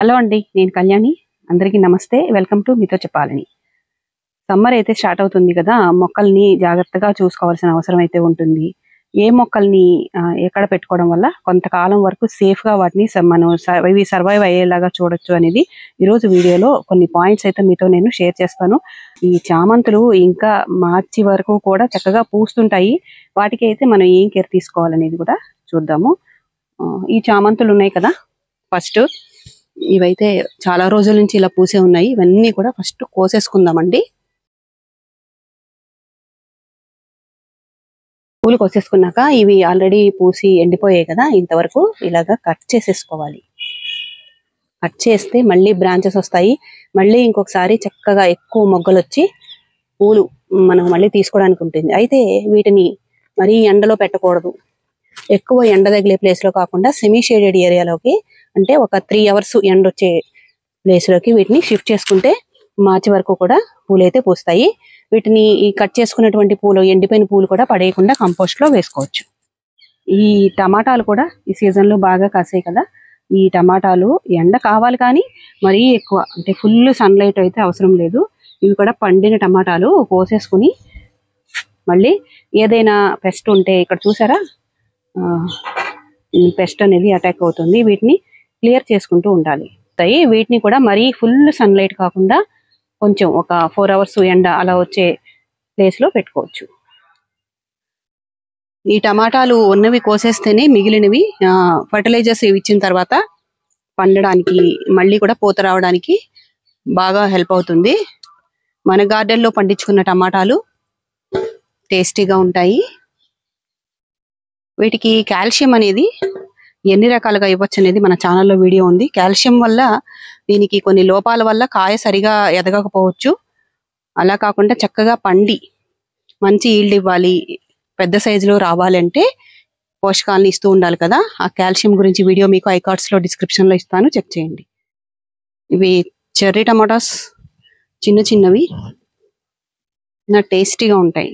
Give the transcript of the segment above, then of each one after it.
Hello అండి, నేను కళ్యాణి. అందరికీ నమస్తే. వెల్కమ్ టు మీతో చెప్పాలని. సమ్మర్ అయితే స్టార్ట్ అవుతుంది కదా, మొక్కల్ని జాగ్రత్తగా చూసుకోవాల్సిన అవసరం అయితే ఉంటుంది. ఏ మొక్కల్ని ఎక్కడ పెట్టుకోవడం వల్ల కొంతకాలం వరకు సేఫ్గా వాటిని మనం ఇవి సర్వైవ్ అయ్యేలాగా చూడొచ్చు అనేది ఈరోజు వీడియోలో కొన్ని పాయింట్స్ అయితే మీతో నేను షేర్ చేస్తాను. ఈ చామంతులు ఇంకా మార్చి వరకు కూడా చక్కగా పూస్తుంటాయి. వాటికి అయితే మనం ఏం కేర్ తీసుకోవాలనేది కూడా చూద్దాము. ఈ చామంతులు ఉన్నాయి కదా, ఫస్ట్ ఇవైతే చాలా రోజుల నుంచి ఇలా పూసే ఉన్నాయి. ఇవన్నీ కూడా ఫస్ట్ కోసేసుకుందామండి. పూలు కోసేసుకున్నాక ఇవి ఆల్రెడీ పూసి ఎండిపోయాయి కదా, ఇంతవరకు ఇలాగా కట్ చేసేసుకోవాలి. కట్ చేస్తే మళ్ళీ బ్రాంచెస్ వస్తాయి. మళ్ళీ ఇంకొకసారి చక్కగా ఎక్కువ మొగ్గలు వచ్చి పూలు మనం మళ్ళీ తీసుకోవడానికి ఉంటుంది. అయితే వీటిని మరీ ఎండలో పెట్టకూడదు. ఎక్కువ ఎండ తగిలే ప్లేస్ లో కాకుండా సెమీ షేడెడ్ ఏరియాలోకి, అంటే ఒక 3 hours ఎండ వచ్చే ప్లేస్ లోకి వీటిని షిఫ్ట్ చేసుకుంటే మార్చి వరకు కూడా పూలు అయితే పూస్తాయి. వీటిని ఈ కట్ చేసుకున్నటువంటి పూలు, ఎండిపోయిన పూలు కూడా పడేయకుండా కంపోస్ట్ లో వేసుకోవచ్చు. ఈ టమాటాలు కూడా ఈ సీజన్ లో బాగా కాసాయి కదా. ఈ టమాటాలు ఎండ కావాలి కానీ మరీ ఎక్కువ, అంటే ఫుల్ సన్లైట్ అయితే అవసరం లేదు. ఇవి కూడా పండిన టమాటాలు కోసేసుకుని మళ్ళీ ఏదైనా పెస్ట్ ఉంటే, ఇక్కడ చూసారా పెస్ట్ అనేది అటాక్ అవుతుంది, వీటిని క్లియర్ చేసుకుంటూ ఉండాలి. వీటిని కూడా మరీ ఫుల్ సన్లైట్ కాకుండా కొంచెం ఒక 4 hours ఎండ అలా వచ్చే ప్లేస్ లో పెట్టుకోవచ్చు. ఈ టమాటాలు ఉన్నవి కోసేస్తేనే మిగిలినవి ఫర్టిలైజర్స్ ఇచ్చిన తర్వాత పండడానికి, మళ్ళీ కూడా పూత రావడానికి బాగా హెల్ప్ అవుతుంది. మన గార్డెన్ లో పండించుకున్న టమాటాలు టేస్టీగా ఉంటాయి. వీటికి కాల్షియం అనేది ఎన్ని రకాలుగా ఇవ్వచ్చు అనేది మన ఛానల్లో వీడియో ఉంది. కాల్షియం వల్ల దీనికి కొన్ని లోపాల వల్ల కాయ సరిగా ఎదగకపోవచ్చు. అలా కాకుండా చక్కగా పండి మంచి ఈల్డ్ ఇవ్వాలి, పెద్ద సైజులో రావాలంటే పోషకాలను ఇస్తూ ఉండాలి కదా. ఆ కాల్షియం గురించి వీడియో మీకు ఐకార్డ్స్ లో డిస్క్రిప్షన్ లో ఇస్తాను, చెక్ చేయండి. ఇవి చెర్రీ టమాటాస్, చిన్న చిన్నవి, టేస్టీగా ఉంటాయి.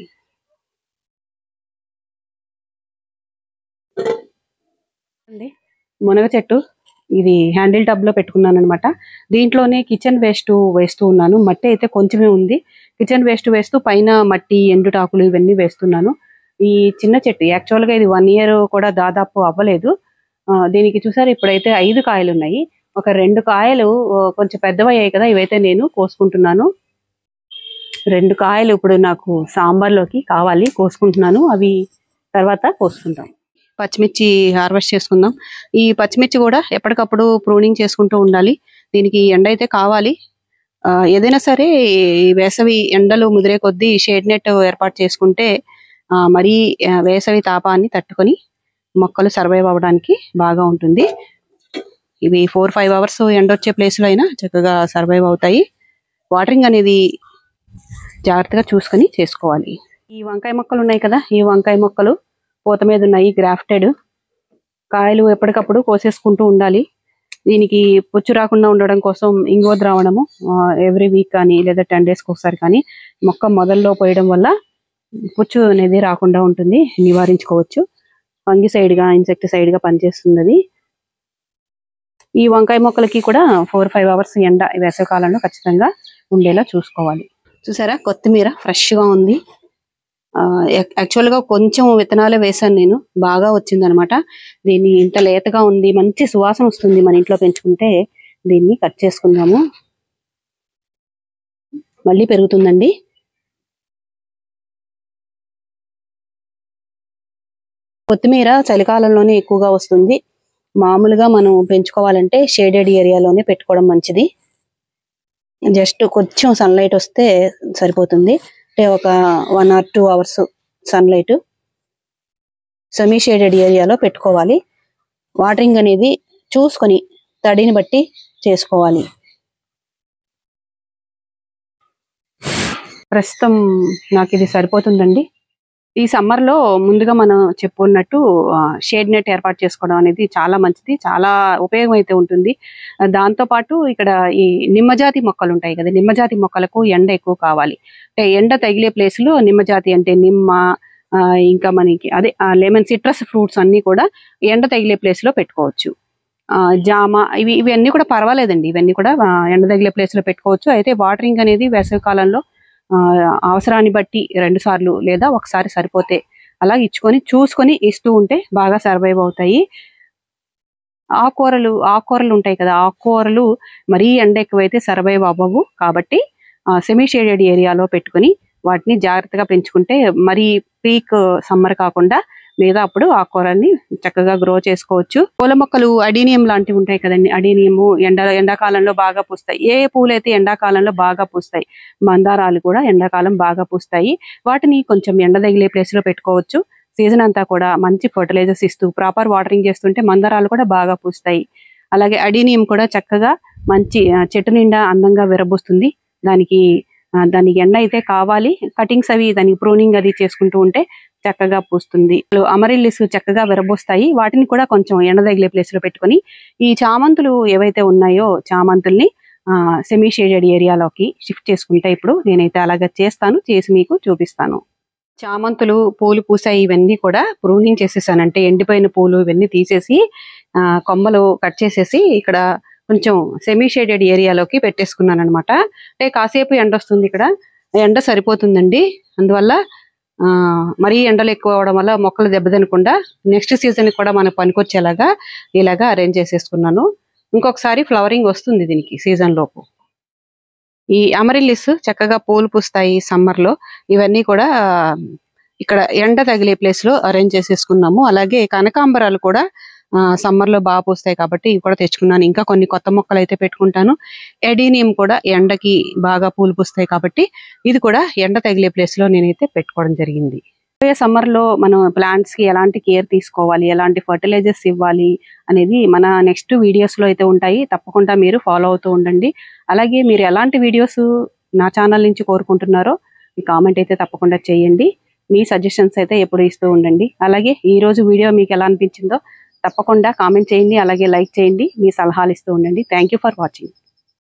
మునగ చెట్టు ఇది హ్యాండిల్ టబ్ లో పెట్టుకున్నాను అనమాట. దీంట్లోనే కిచెన్ వేస్ట్ వేస్తూ ఉన్నాను. మట్టి అయితే కొంచెమే ఉంది. కిచెన్ వేస్ట్ వేస్తూ పైన మట్టి, ఎండుటాకులు ఇవన్నీ వేస్తున్నాను. ఈ చిన్న చెట్టు యాక్చువల్ గా ఇది 1 year కూడా దాదాపు అవ్వలేదు. దీనికి చూసారు ఇప్పుడైతే 5 కాయలు ఉన్నాయి. ఒక 2 కాయలు కొంచెం పెద్దవయ్యాయి కదా, ఇవైతే నేను కోసుకుంటున్నాను. 2 కాయలు ఇప్పుడు నాకు సాంబార్లోకి కావాలి, కోసుకుంటున్నాను. అవి తర్వాత కోసుకుంటాం. పచ్చిమిర్చి హార్వెస్ట్ చేసుకుందాం. ఈ పచ్చిమిర్చి కూడా ఎప్పటికప్పుడు ప్రూనింగ్ చేసుకుంటూ ఉండాలి. దీనికి ఎండ అయితే కావాలి. ఏదైనా సరే వేసవి ఎండలు ముదిరే కొద్దీ షేడ్ నెట్ ఏర్పాటు చేసుకుంటే మరీ వేసవి తాపాన్ని తట్టుకొని మొక్కలు సర్వైవ్ అవ్వడానికి బాగా ఉంటుంది. ఇవి 4-5 hours ఎండ వచ్చే ప్లేస్లో అయినా చక్కగా సర్వైవ్ అవుతాయి. వాటరింగ్ అనేది జాగ్రత్తగా చూసుకొని చేసుకోవాలి. ఈ వంకాయ మొక్కలు ఉన్నాయి కదా, ఈ వంకాయ మొక్కలు పూత మీద ఉన్నాయి, గ్రాఫ్టెడ్. కాయలు ఎప్పటికప్పుడు కోసేసుకుంటూ ఉండాలి. దీనికి పుచ్చు రాకుండా ఉండడం కోసం ఇంగువ ద్రావణము ఎవ్రీ వీక్ కానీ లేదా 10 days ఒకసారి కానీ మొక్క మొదల్లో పోయడం వల్ల పుచ్చు అనేది రాకుండా ఉంటుంది, నివారించుకోవచ్చు. ఫంగిసైడ్ గా, ఇన్సెక్టిసైడ్ గా పనిచేస్తుంది అది. ఈ వంకాయ మొక్కలకి కూడా 4-5 hours ఎండ వేసవికాలంలో ఖచ్చితంగా ఉండేలా చూసుకోవాలి. చూసారా, కొత్తిమీర ఫ్రెష్ గా ఉంది. యాక్చువల్ గా కొంచెం విత్తనాలే వేసాను నేను, బాగా వచ్చింది అనమాట. దీన్ని ఇంత లేతగా ఉంది, మంచి సువాసన వస్తుంది మన ఇంట్లో పెంచుకుంటే. దీన్ని కట్ చేసుకుందాము, మళ్ళీ పెరుగుతుందండి. కొత్తిమీర చలికాలంలోనే ఎక్కువగా వస్తుంది. మామూలుగా మనం పెంచుకోవాలంటే షేడెడ్ ఏరియాలోనే పెట్టుకోవడం మంచిది. జస్ట్ కొంచెం సన్లైట్ వస్తే సరిపోతుంది. అంటే ఒక 1 or 2 hours sunlight semi shaded ఏరియాలో పెట్టుకోవాలి. వాటరింగ్ అనేది చూసుకొని తడిని బట్టి చేసుకోవాలి. ప్రస్తుతం నాకు ఇది సరిపోతుందండి. ఈ సమ్మర్ లో ముందుగా మనం చెప్పుకున్నట్టు షేడ్ నెట్ ఏర్పాటు చేసుకోవడం అనేది చాలా మంచిది, చాలా ఉపయోగం అయితే ఉంటుంది. దాంతో పాటు ఇక్కడ ఈ నిమ్మజాతి మొక్కలు ఉంటాయి కదా, నిమ్మజాతి మొక్కలకు ఎండ ఎక్కువ కావాలి. అంటే ఎండ తగిలే ప్లేస్ లో నిమ్మజాతి అంటే నిమ్మ, ఇంకా మనకి అదే లెమన్, సిట్రస్ ఫ్రూట్స్ అన్ని కూడా ఎండ తగిలే ప్లేస్ లో పెట్టుకోవచ్చు. జామ ఇవన్నీ కూడా పర్వాలేదండి. ఇవన్నీ కూడా ఎండ తగిలే ప్లేస్ లో పెట్టుకోవచ్చు. అయితే వాటరింగ్ అనేది వేసవి కాలంలో అవసరాన్ని బట్టి 2 సార్లు లేదా ఒకసారి సరిపోతే అలా చూసుకొని ఇస్తూ ఉంటే బాగా సర్వైవ్ అవుతాయి. ఆకుకూరలు ఉంటాయి కదా, ఆకుకూరలు మరీ ఎండ ఎక్కువైతే సర్వైవ్ అవ్వవు. కాబట్టి సెమీ షేడెడ్ ఏరియాలో పెట్టుకుని వాటిని జాగ్రత్తగా పెంచుకుంటే మరీ పీక్ సమ్మర్ కాకుండా లేదా అప్పుడు ఆకుకూరల్ని చక్కగా గ్రో చేసుకోవచ్చు. పూల మొక్కలు అడీనియం లాంటివి ఉంటాయి కదండి. అడీనియము ఎండాకాలంలో బాగా పూస్తాయి. ఏ పూలైతే ఎండాకాలంలో బాగా పూస్తాయి, మందారాలు కూడా ఎండాకాలం బాగా పూస్తాయి. వాటిని కొంచెం ఎండ తగిలే ప్లేస్ లో పెట్టుకోవచ్చు. సీజన్ అంతా కూడా మంచి ఫర్టిలైజర్స్ ఇస్తూ ప్రాపర్ వాటరింగ్ చేస్తుంటే మందారాలు కూడా బాగా పూస్తాయి. అలాగే అడీనియం కూడా చక్కగా మంచి చెట్టు నిండా అందంగా విరబూస్తుంది. దానికి ఎండ అయితే కావాలి. కటింగ్స్ అవి దానికి ప్రూనింగ్ అది చేసుకుంటూ ఉంటే చక్కగా పూస్తుంది. అమరిల్లిస్ చక్కగా విరబూస్తాయి. వాటిని కూడా కొంచెం ఎండ తగిలే ప్లేస్ లో పెట్టుకొని ఈ చామంతులు ఏవైతే ఉన్నాయో చామంతుల్ని సెమీ షేడెడ్ ఏరియాలోకి షిఫ్ట్ చేసుకుంటే ఇప్పుడు నేనైతే అలాగే చేసి మీకు చూపిస్తాను. చామంతులు పూలు పూసాయి. ఇవన్నీ కూడా ప్రూనింగ్ చేసేసాను. అంటే ఎండిపోయిన పూలు ఇవన్నీ తీసేసి కొమ్మలు కట్ చేసేసి ఇక్కడ కొంచెం సెమీ షేడెడ్ ఏరియాలోకి పెట్టేసుకున్నాను అనమాట. అంటే కాసేపు ఎండ వస్తుంది, ఇక్కడ ఎండ సరిపోతుందండి. అందువల్ల మరీ ఎండలు ఎక్కువ అవడం వల్ల మొక్కలు దెబ్బతినకుండా నెక్స్ట్ సీజన్ కూడా మనకు పనికొచ్చేలాగా ఇలాగా అరేంజ్ చేసేసుకున్నాను. ఇంకొకసారి ఫ్లవరింగ్ వస్తుంది దీనికి సీజన్ లోపు. ఈ అమరిల్లిస్ చక్కగా పూలు పూస్తాయి సమ్మర్ లో. ఇవన్నీ కూడా ఇక్కడ ఎండ తగిలే ప్లేస్ లో అరేంజ్ చేసేసుకున్నాము. అలాగే కనకాంబరాలు కూడా సమ్మర్ లో బాగా పూస్తాయి కాబట్టి ఇవి కూడా తెచ్చుకున్నాను. ఇంకా కొన్ని కొత్త మొక్కలు అయితే పెట్టుకుంటాను. ఎడీనియం కూడా ఎండకి బాగా పూలు పూస్తాయి కాబట్టి ఇది కూడా ఎండ తగిలే ప్లేస్ లో నేనైతే పెట్టుకోవడం జరిగింది. సమ్మర్ లో మనం ప్లాంట్స్ కి ఎలాంటి కేర్ తీసుకోవాలి, ఎలాంటి ఫర్టిలైజర్స్ ఇవ్వాలి అనేది మన నెక్స్ట్ వీడియోస్ లో అయితే ఉంటాయి. తప్పకుండా మీరు ఫాలో అవుతూ ఉండండి. అలాగే మీరు ఎలాంటి వీడియోస్ నా ఛానల్ నుంచి కోరుకుంటున్నారో మీ కామెంట్ అయితే తప్పకుండా చేయండి. మీ సజెషన్స్ అయితే ఎప్పుడు ఇస్తూ ఉండండి. అలాగే ఈ రోజు వీడియో మీకు ఎలా అనిపించిందో తప్పకుండా కామెంట్ చేయండి. అలాగే లైక్ చేయండి. మీ సలహాలు ఇస్తూ ఉండండి. Thank you for watching.